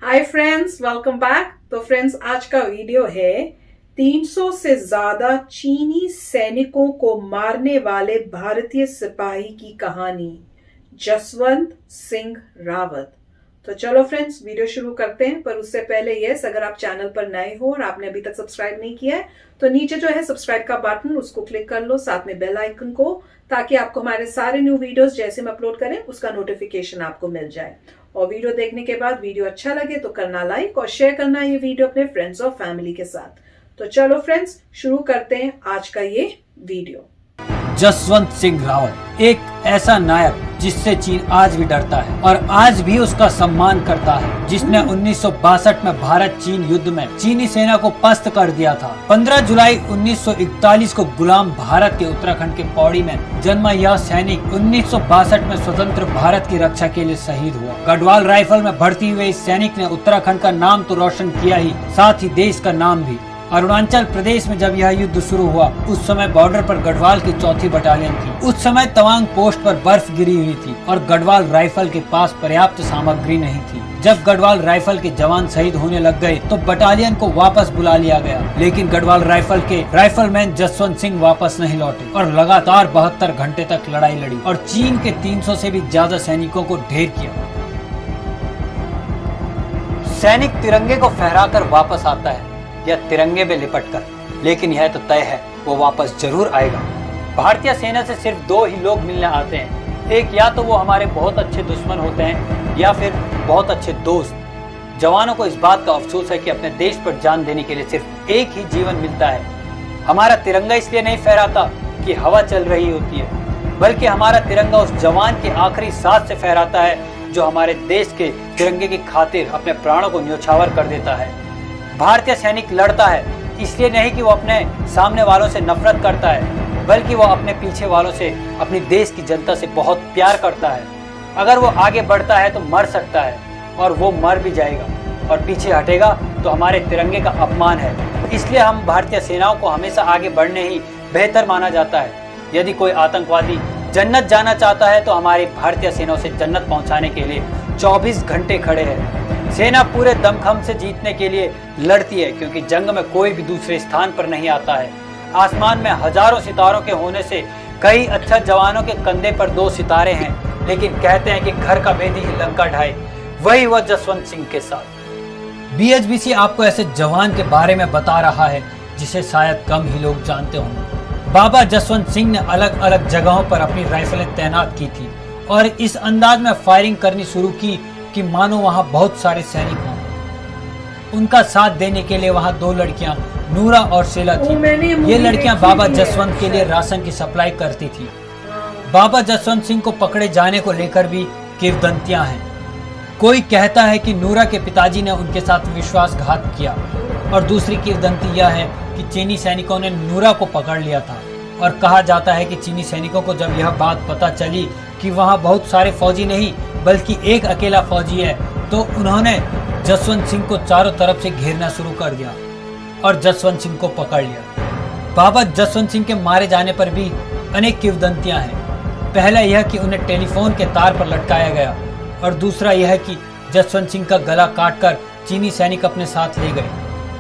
Hi friends, welcome back. तो friends, आज का वीडियो है 300 से ज्यादा चीनी सैनिकों को मारने वाले भारतीय सिपाही की कहानी, जसवंत सिंह रावत। तो चलो फ्रेंड्स, वीडियो शुरू करते हैं। पर उससे पहले अगर आप चैनल पर नए हो और आपने अभी तक सब्सक्राइब नहीं किया है तो नीचे जो है सब्सक्राइब का बटन, उसको क्लिक कर लो, साथ में बेल आइकन को, ताकि आपको हमारे सारे न्यू वीडियोस जैसे हम अपलोड करें उसका नोटिफिकेशन आपको मिल जाए। और वीडियो देखने के बाद वीडियो अच्छा लगे तो करना लाइक और शेयर करना ये वीडियो अपने फ्रेंड्स और फैमिली के साथ। तो चलो फ्रेंड्स, शुरू करते हैं आज का ये वीडियो। जसवंत सिंह रावत एक ऐसा नायक जिससे चीन आज भी डरता है और आज भी उसका सम्मान करता है, जिसने 1962 में भारत चीन युद्ध में चीनी सेना को पस्त कर दिया था। 15 जुलाई 1941 को गुलाम भारत के उत्तराखंड के पौड़ी में जन्मा यह सैनिक 1962 में स्वतंत्र भारत की रक्षा के लिए शहीद हुआ। गढ़वाल राइफल में भर्ती हुए इस सैनिक ने उत्तराखंड का नाम तो रोशन किया ही, साथ ही देश का नाम भी। अरुणाचल प्रदेश में जब यह युद्ध शुरू हुआ उस समय बॉर्डर पर गढ़वाल की 4थी बटालियन थी। उस समय तवांग पोस्ट पर बर्फ गिरी हुई थी और गढ़वाल राइफल के पास पर्याप्त सामग्री नहीं थी। जब गढ़वाल राइफल के जवान शहीद होने लग गए तो बटालियन को वापस बुला लिया गया, लेकिन गढ़वाल राइफल के राइफलमैन जसवंत सिंह वापस नहीं लौटे और लगातार 72 घंटे तक लड़ाई लड़ी और चीन के 300 से भी ज्यादा सैनिकों को ढेर किया। सैनिक तिरंगे को फहराकर वापस आता है या तिरंगे में लिपटकर, लेकिन यह तो तय है वो वापस जरूर आएगा। भारतीय सेना से सिर्फ 2 ही लोग मिलने आते हैं, एक या तो वो हमारे बहुत अच्छे दुश्मन होते हैं या फिर बहुत अच्छे दोस्त। जवानों को इस बात का अफसोस है कि अपने देश पर जान देने के लिए सिर्फ एक ही जीवन मिलता है। हमारा तिरंगा इसलिए नहीं फहराता कि हवा चल रही होती है, बल्कि हमारा तिरंगा उस जवान की आखिरी सांस से फहराता है जो हमारे देश के तिरंगे की खातिर अपने प्राणों को न्योछावर कर देता है। भारतीय सैनिक लड़ता है इसलिए नहीं कि वो अपने सामने वालों से नफरत करता है, बल्कि वो अपने पीछे वालों से, अपनी देश की जनता से बहुत प्यार करता है। अगर वो आगे बढ़ता है तो मर सकता है और वो मर भी जाएगा, और पीछे हटेगा तो हमारे तिरंगे का अपमान है। इसलिए हम भारतीय सेनाओं को हमेशा आगे बढ़ने ही बेहतर माना जाता है। यदि कोई आतंकवादी जन्नत जाना चाहता है तो हमारी भारतीय सेना उसे जन्नत पहुँचाने के लिए 24 घंटे खड़े हैं। सेना पूरे दमखम से जीतने के लिए लड़ती है, क्योंकि जंग में कोई भी दूसरे स्थान पर नहीं आता है। आसमान में हजारों सितारों के होने से कई अच्छा जवानों के कंधे पर 2 सितारे हैं, लेकिन कहते हैं कि घर का भेदी ही लंका ढाए। वही वह जसवंत सिंह के साथ। BHBC आपको ऐसे जवान के बारे में बता रहा है जिसे शायद कम ही लोग जानते होंगे। बाबा जसवंत सिंह ने अलग अलग जगहों पर अपनी राइफलें तैनात की थी और इस अंदाज में फायरिंग करनी शुरू की कि मानो वहां बहुत सारे सैनिक हों। उनका साथ देने के लिए वहां 2 लड़कियां नूरा और शीला थी। ये लड़कियां बाबा जसवंत के लिए राशन की सप्लाई करती थी। बाबा जसवंत सिंह को पकड़े जाने को लेकर भी किंवदंतियां हैं। कोई कहता है कि नूरा के पिताजी ने उनके साथ विश्वासघात किया, और दूसरी किंवदंती यह है कि चीनी सैनिकों ने नूरा को पकड़ लिया था। और कहा जाता है कि चीनी सैनिकों को जब यह बात पता चली कि वहां बहुत सारे फौजी नहीं बल्कि एक अकेला फौजी है, तो उन्होंने जसवंत सिंह को चारों तरफ से घेरना शुरू कर दिया और जसवंत सिंह को पकड़ लिया। बाबा जसवंत सिंह के मारे जाने पर भी अनेक किंवदंतियां हैं। पहला यह कि उन्हें टेलीफोन के तार पर लटकाया गया, और दूसरा यह कि जसवंत सिंह का गला काटकर चीनी सैनिक अपने साथ ले गए।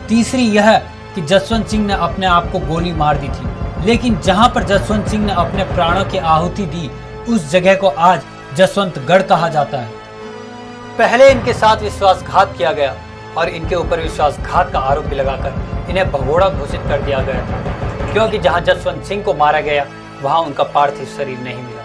तीसरी यह कि जसवंत सिंह ने अपने आप को गोली मार दी थी, लेकिन जहां पर जसवंत सिंह ने अपने प्राणों की आहुति दी उस जगह को आज जसवंतगढ़ कहा जाता है। पहले इनके साथ विश्वासघात किया गया और इनके ऊपर विश्वासघात का आरोप भी लगाकर इन्हें भगोड़ा घोषित कर दिया गया था, क्योंकि जहां जसवंत सिंह को मारा गया वहां उनका पार्थिव शरीर नहीं मिला,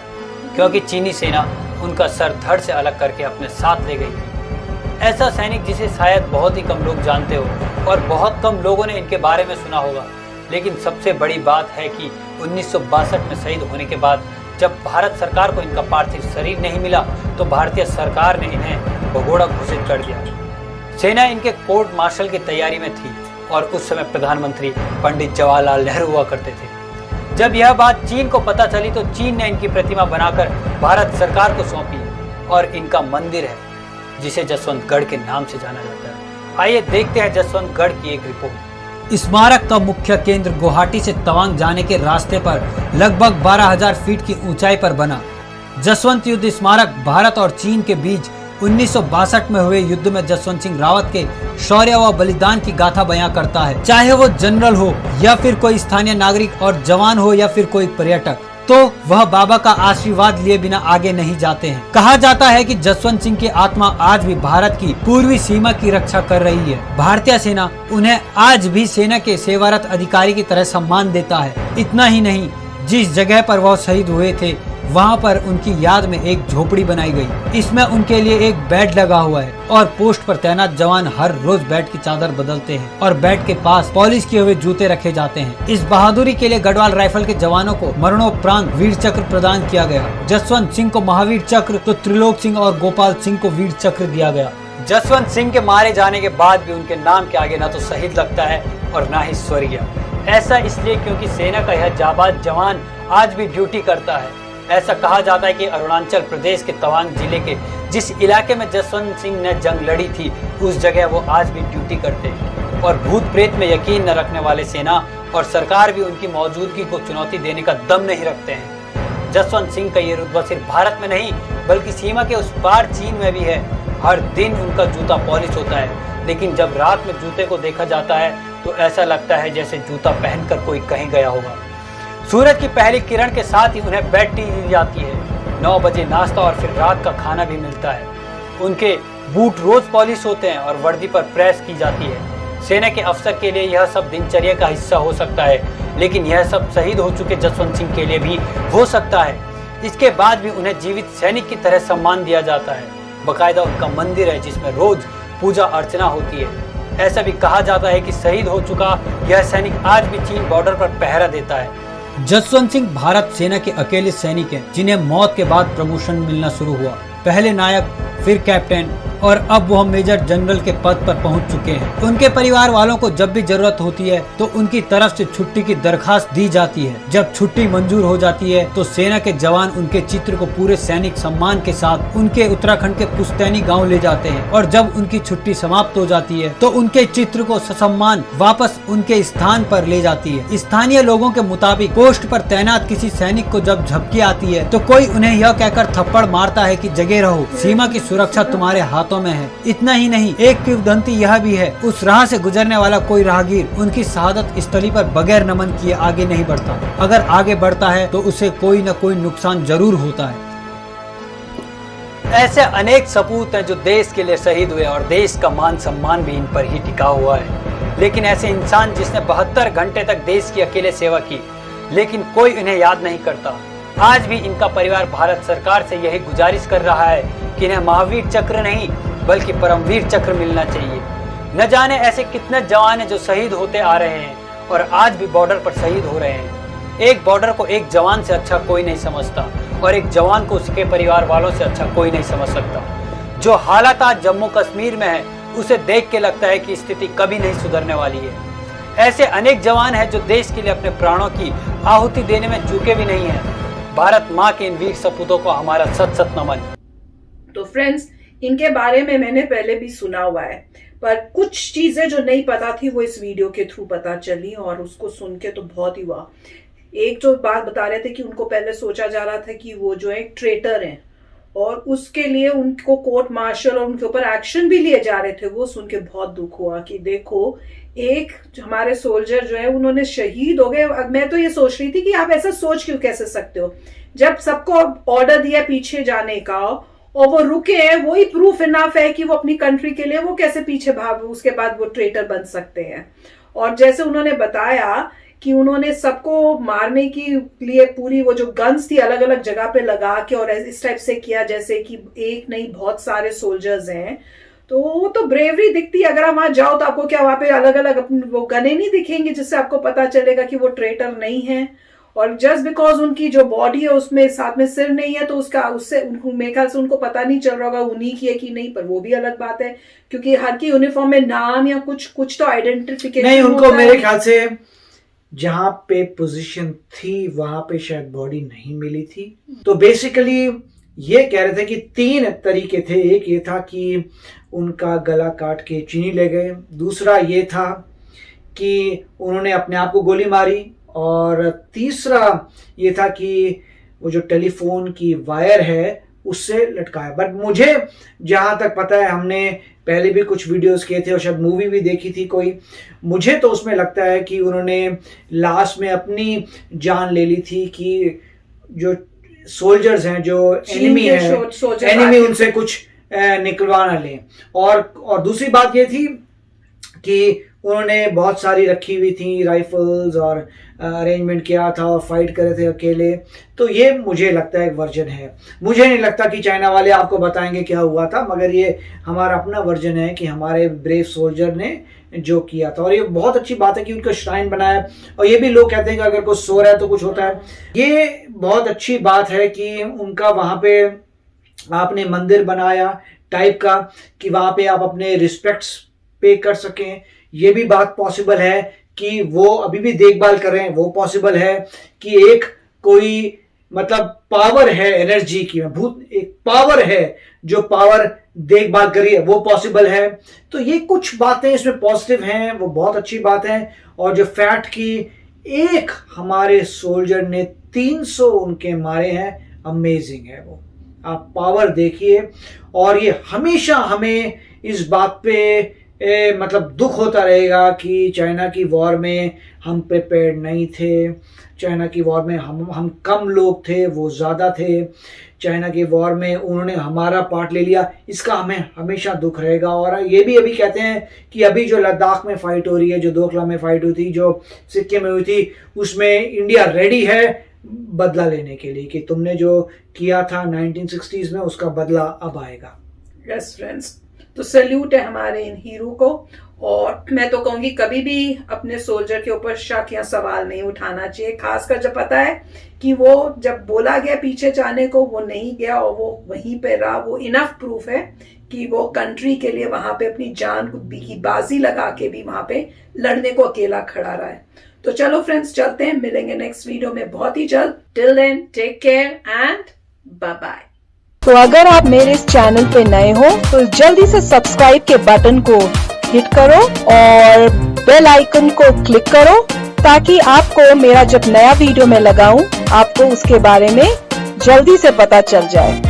क्योंकि चीनी सेना उनका सर धड़ से अलग करके अपने साथ ले गई थी। ऐसा सैनिक जिसे शायद बहुत ही कम लोग जानते हो और बहुत कम लोगों ने इनके बारे में सुना होगा, लेकिन सबसे बड़ी बात है कि 1962 में शहीद होने के बाद जब भारत सरकार को इनका पार्थिव शरीर नहीं मिला तो भारतीय सरकार ने इन्हें भगोड़ा घोषित कर दिया। सेना इनके कोर्ट मार्शल की तैयारी में थी और उस समय प्रधानमंत्री पंडित जवाहरलाल नेहरू हुआ करते थे। जब यह बात चीन को पता चली तो चीन ने इनकी प्रतिमा बनाकर भारत सरकार को सौंपी और इनका मंदिर है जिसे जसवंतगढ़ के नाम से जाना जाता है। आइए देखते हैं जसवंतगढ़ की एक रिपोर्ट। स्मारक का मुख्य केंद्र गुवाहाटी से तवांग जाने के रास्ते पर लगभग 12,000 फीट की ऊंचाई पर बना। जसवंत युद्ध स्मारक भारत और चीन के बीच 1962 में हुए युद्ध में जसवंत सिंह रावत के शौर्य व बलिदान की गाथा बयां करता है। चाहे वो जनरल हो या फिर कोई स्थानीय नागरिक और जवान हो या फिर कोई पर्यटक, तो वह बाबा का आशीर्वाद लिए बिना आगे नहीं जाते हैं। कहा जाता है कि जसवंत सिंह की आत्मा आज भी भारत की पूर्वी सीमा की रक्षा कर रही है। भारतीय सेना उन्हें आज भी सेना के सेवारत अधिकारी की तरह सम्मान देता है। इतना ही नहीं, जिस जगह पर वह शहीद हुए थे वहाँ पर उनकी याद में एक झोपड़ी बनाई गई। इसमें उनके लिए एक बेड लगा हुआ है और पोस्ट पर तैनात जवान हर रोज बेड की चादर बदलते हैं और बेड के पास पॉलिश किए हुए जूते रखे जाते हैं। इस बहादुरी के लिए गढ़वाल राइफल के जवानों को मरणोपरांत वीर चक्र प्रदान किया गया। जसवंत सिंह को महावीर चक्र तो त्रिलोक सिंह और गोपाल सिंह को वीर चक्र दिया गया। जसवंत सिंह के मारे जाने के बाद भी उनके नाम के आगे न तो शहीद लगता है और न ही स्वर्गीय। ऐसा इसलिए क्योंकि सेना का यह जाबाज जवान आज भी ड्यूटी करता है। ऐसा कहा जाता है कि अरुणाचल प्रदेश के तवांग जिले के जिस इलाके में जसवंत सिंह ने जंग लड़ी थी, उस जगह वो आज भी ड्यूटी करते हैं और भूत प्रेत में यकीन न रखने वाले सेना और सरकार भी उनकी मौजूदगी को चुनौती देने का दम नहीं रखते हैं। जसवंत सिंह का ये रुतबा सिर्फ भारत में नहीं बल्कि सीमा के उस पार चीन में भी है। हर दिन उनका जूता पॉलिश होता है, लेकिन जब रात में जूते को देखा जाता है तो ऐसा लगता है जैसे जूता पहनकर कोई कहीं गया होगा। सूरज की पहली किरण के साथ ही उन्हें बेड टी दी जाती है। 9 बजे नाश्ता और फिर रात का खाना भी मिलता है। उनके बूट रोज पॉलिश होते हैं और वर्दी पर प्रेस की जाती है। सेना के अफसर के लिए यह सब दिनचर्या का हिस्सा हो सकता है, लेकिन यह सब शहीद हो चुके जसवंत सिंह के लिए भी हो सकता है। इसके बाद भी उन्हें जीवित सैनिक की तरह सम्मान दिया जाता है। बाकायदा उनका मंदिर है जिसमें रोज पूजा अर्चना होती है। ऐसा भी कहा जाता है कि शहीद हो चुका यह सैनिक आज भी चीन बॉर्डर पर पहरा देता है। जसवंत सिंह भारत सेना के अकेले सैनिक हैं जिन्हें मौत के बाद प्रमोशन मिलना शुरू हुआ। पहले नायक, फिर कैप्टन और अब वह मेजर जनरल के पद पर पहुंच चुके हैं। उनके परिवार वालों को जब भी जरूरत होती है तो उनकी तरफ से छुट्टी की दरखास्त दी जाती है। जब छुट्टी मंजूर हो जाती है तो सेना के जवान उनके चित्र को पूरे सैनिक सम्मान के साथ उनके उत्तराखंड के पुश्तैनी गांव ले जाते हैं और जब उनकी छुट्टी समाप्त हो जाती है तो उनके चित्र को ससम्मान वापस उनके स्थान पर ले जाती है। स्थानीय लोगों के मुताबिक पोस्ट पर तैनात किसी सैनिक को जब झपकी आती है तो कोई उन्हें यह कहकर थप्पड़ मारता है कि जगे रहो, सीमा की सुरक्षा तुम्हारे हाथों में है। इतना ही नहीं, एक किंवदंती यह भी है, उस राह से गुजरने वाला कोई राहगीर उनकी शहादत स्थली पर बगैर नमन किए आगे नहीं बढ़ता। अगर आगे बढ़ता है तो उसे कोई न कोई नुकसान जरूर होता है। ऐसे अनेक सपूत हैं जो देश के लिए शहीद हुए और देश का मान सम्मान भी इन पर ही टिका हुआ है। लेकिन ऐसे इंसान जिसने 72 घंटे तक देश की अकेले सेवा की, लेकिन कोई इन्हें याद नहीं करता। आज भी इनका परिवार भारत सरकार से यही गुजारिश कर रहा है कि इन्हें महावीर चक्र नहीं बल्कि परमवीर चक्र मिलना चाहिए। न जाने ऐसे कितने जवान हैं जो शहीद होते आ रहे हैं और आज भी बॉर्डर पर शहीद हो रहे हैं। एक बॉर्डर को एक जवान से अच्छा कोई नहीं समझता और एक जवान को उसके परिवार वालों से अच्छा कोई नहीं समझ सकता। जो हालात आज जम्मू कश्मीर में है उसे देख के लगता है कि स्थिति कभी नहीं सुधरने वाली है। ऐसे अनेक जवान हैं जो देश के लिए अपने प्राणों की आहुति देने में चूके भी नहीं है। भारत माँ के इन वीर सपूतों को हमारा सत सत नमन। तो फ्रेंड्स, इनके बारे में मैंने पहले भी सुना हुआ है, पर कुछ चीजें जो नहीं पता थी वो इस वीडियो के थ्रू पता चली और उसको सुन के तो बहुत ही हुआ। एक जो बात बता रहे थे कि उनको पहले सोचा जा रहा था कि वो जो है ट्रेटर हैं और उसके लिए उनको कोर्ट मार्शल और उनके ऊपर एक्शन भी लिए जा रहे थे। वो सुन के बहुत दुख हुआ कि देखो, एक हमारे सोल्जर जो है उन्होंने शहीद हो गए। मैं तो ये सोच रही थी कि आप ऐसा सोच क्यों कैसे सकते हो, जब सबको ऑर्डर दिया पीछे जाने का और वो रुके हैं, वही प्रूफ इनफ है कि वो अपनी कंट्री के लिए वो कैसे पीछे भाग, उसके बाद वो ट्रेटर बन सकते हैं। और जैसे उन्होंने बताया कि उन्होंने सबको मारने की लिए पूरी वो जो गन्स थी अलग अलग जगह पे लगा के और इस टाइप से किया जैसे कि एक नहीं बहुत सारे सोल्जर्स हैं। तो वो तो ब्रेवरी दिखती है। अगर आप वहां जाओ तो आपको क्या वहां पे अलग अलग वो गने नहीं दिखेंगी जिससे आपको पता चलेगा कि वो ट्रेटर नहीं है। और जस्ट बिकॉज उनकी जो बॉडी है उसमें साथ में सिर नहीं है तो उससे मेरे ख्याल से उनको पता नहीं चल रहा होगा उन्हीं की है कि नहीं, पर वो भी अलग बात है क्योंकि हर की यूनिफॉर्म में नाम या कुछ तो आइडेंटिफिकेशन नहीं, उनको मेरे ख्याल से जहां पे पोजीशन थी वहां पे शायद बॉडी नहीं मिली थी। तो बेसिकली ये कह रहे थे कि 3 तरीके थे। एक ये था कि उनका गला काट के चीनी ले गए, दूसरा ये था कि उन्होंने अपने आप को गोली मारी, और तीसरा ये था कि वो जो टेलीफोन की वायर है उससे लटकाया। बट मुझे जहां तक पता है, हमने पहले भी कुछ वीडियोस किए थे और शायद मूवी भी देखी थी कोई, मुझे तो उसमें लगता है कि उन्होंने लास्ट में अपनी जान ले ली थी कि जो सोल्जर्स हैं, जो एनिमी है, एनिमी उनसे कुछ निकलवा ना लें। और दूसरी बात ये थी कि उन्होंने बहुत सारी रखी हुई थी राइफल्स और अरेंजमेंट किया था और फाइट करे थे अकेले। तो ये मुझे लगता है एक वर्जन है। मुझे नहीं लगता कि चाइना वाले आपको बताएंगे क्या हुआ था, मगर ये हमारा अपना वर्जन है कि हमारे ब्रेव सोल्जर ने जो किया था। और ये बहुत अच्छी बात है कि उनका श्राइन बनाया। और ये भी लोग कहते हैं कि अगर कोई सो रहा है तो कुछ होता है। ये बहुत अच्छी बात है कि उनका वहां पे आपने मंदिर बनाया टाइप का, कि वहां पे आप अपने रिस्पेक्ट्स पे कर सकें। ये भी बात पॉसिबल है कि वो अभी भी देखभाल कर रहे हैं। वो पॉसिबल है कि एक कोई मतलब पावर है एनर्जी की, एक पावर है जो पावर देखभाल करी है, वो पॉसिबल है। तो ये कुछ बातें इसमें पॉजिटिव हैं, वो बहुत अच्छी बात है। और जो फैक्ट की एक हमारे सोल्जर ने 300 उनके मारे हैं, अमेजिंग है वो। आप पावर देखिए। और ये हमेशा हमें इस बात पे मतलब दुख होता रहेगा कि चाइना की वॉर में हम प्रिपेयर्ड नहीं थे। चाइना की वॉर में हम कम लोग थे, वो ज़्यादा थे। चाइना की वॉर में उन्होंने हमारा पार्ट ले लिया, इसका हमें हमेशा दुख रहेगा। और ये भी अभी कहते हैं कि अभी जो लद्दाख में फाइट हो रही है, जो दोकला में फाइट हुई थी, जो सिक्किम में हुई थी, उसमें इंडिया रेडी है बदला लेने के लिए कि तुमने जो किया था 1960s में, उसका बदला अब आएगा। यस फ्रेंड्स, तो सैल्यूट है हमारे इन हीरो को। और मैं तो कहूंगी कभी भी अपने सोल्जर के ऊपर शक या सवाल नहीं उठाना चाहिए, खासकर जब पता है कि वो जब बोला गया पीछे जाने को वो नहीं गया और वो वहीं पे रहा। वो इनफ प्रूफ है कि वो कंट्री के लिए वहां पे अपनी जान की बाजी लगा के भी वहां पे लड़ने को अकेला खड़ा रहा है। तो चलो फ्रेंड्स, चलते हैं, मिलेंगे नेक्स्ट वीडियो में बहुत ही जल्द। Till then take care and bye bye. तो अगर आप मेरे इस चैनल पे नए हो तो जल्दी से सब्सक्राइब के बटन को हिट करो और बेल आइकन को क्लिक करो, ताकि आपको मेरा जब नया वीडियो मैं लगाऊं आपको उसके बारे में जल्दी से पता चल जाए।